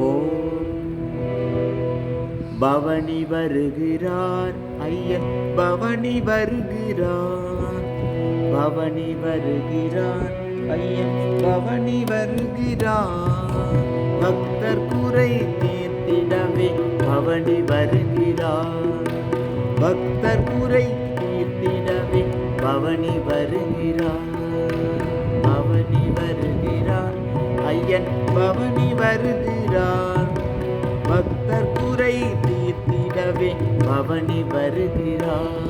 ஓம் பவனி வருகிறார் ஐயன் பவனி வருகிறார். பவனி வருகிறார் ஐயன் பவனி வருகிறார். பக்தர் குறை தீர்த்திடவே பவனி வருகிறார். பக்தர் குறை தீர்த்திடவே பவனி வருகிறார். பவனி வருகிறார் ஐயன் பவனி வருகிறார். பக்தர் குறை தீர்த்திடவே பவனி வருகிறார்.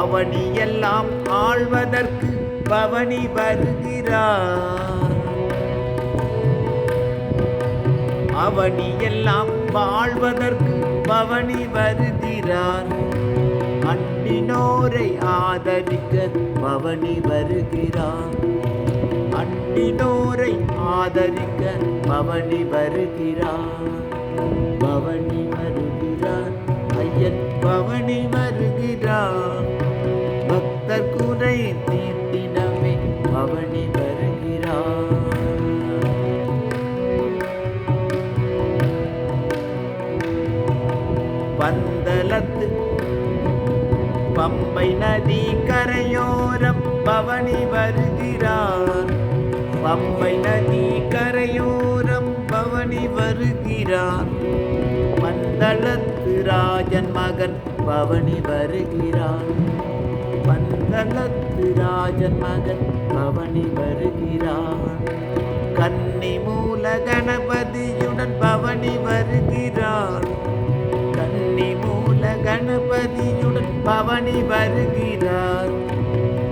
அவனி எல்லாம் ஆள்வதற்கு பவனி வருகிறார். அவனி எல்லாம் வாழ்வதற்கு பவனி வருகிறார். அண்டினோரை ஆதரிக்க பவனி வருகிறார். அண்டினோரை ஆதரிக்க பவனி வருகிறார். பவனி வருகிறார் ஐயன் பவனி வருகிறார். பக்தர் குறை தீர்த்திடவே பவனி வருகிறார். பந்தலத்து பம்பை நதி கரையோரம் பவனி வருகிறார். பம்பை நதி கரையோரம் பவனி வருகிறார். பந்தளத்து ராஜன் மகன் பவனி வருகிறார். பந்தளத்து ராஜன் மகன் பவனி வருகிறார். கன்னி மூல கணபதியுடன் பவனி வருகிறார். கன்னி மூல கணபதியுடன் பவனி வருகிறார்.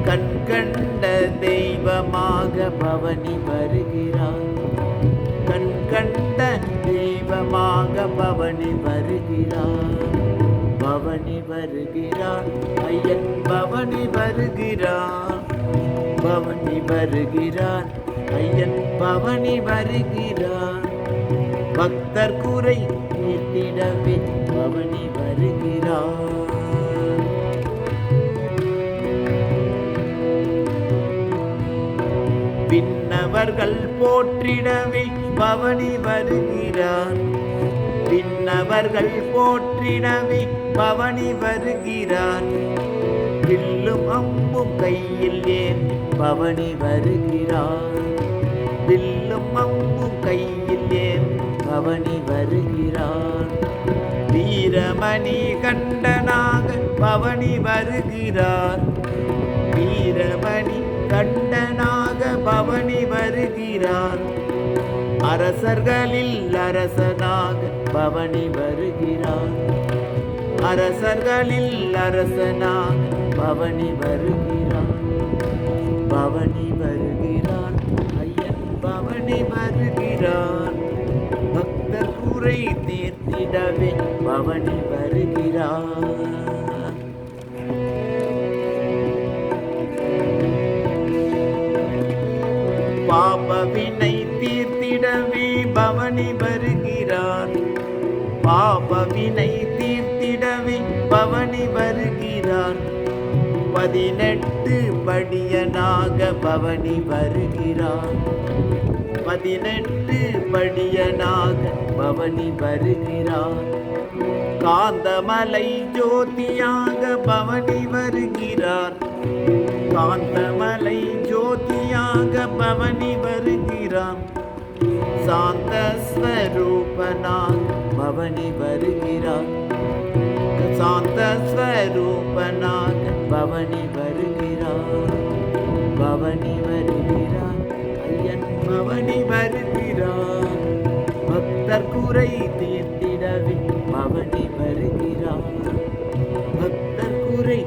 கண் கண்ட தெய்வமாக பவனி வருகிறார். கண் கண்ட தெய்வமாக பவனி வருகிறார். பவனி வருகிறார் ஐயன் பவனி வருகிறார். பவனி வருகிறார் ஐயன் பவனி வருகிறார். பக்தர் குறை தீர்த்திடவே பவனி வருகிறார். விண்ணவர்கள் போற்றிடவே பவனி வருகிறார். விண்ணவர்கள் போற்றிடவே பவனி வருகிறார். வில்லும் அம்பும் கையில் ஏந்தி பவனி வருகிறார். வில்லும் அம்பும் கையில் ஏந்தி பவனி வருகிறார். வீரமணி கண்டனாக பவனி வருகிறார். வீரமணி கண்டனாக பவனி வருகிறார். அரசர்களில் அரசனாக பவனி வருகிறார். அரசர்களில் அரசனாக பவனி வருகிறார். பவனி வருகிறார் ஐயன் பவனி வருகிறார். பக்தர் குறை தீர்த்திடவே பவனி வருகிறார். பாபவினை தீர்த்திடவே பவனி வருகிறார். பாபவினை தீர்த்திடவே பவனி வருகிறார். 18 படியனாக பவனி வருகிறார். 18 படியனாக பவனி வருகிறார். காந்தமலை ஜோதியாக பவனி வருகிறார். காந்தமலை ஜோதியாக பவனி வருகிறார். சாந்த ஸ்வரூபனாக பவனி வருகிறார். சாந்த ஸ்வரூபனாக பவனி வருகிறார். பவனி வருகிறார் ஐயன் பவனி வருகிறார். பக்தர் குறை தீர்த்திடவே பவனி வருகிறார். பக்தர் குறை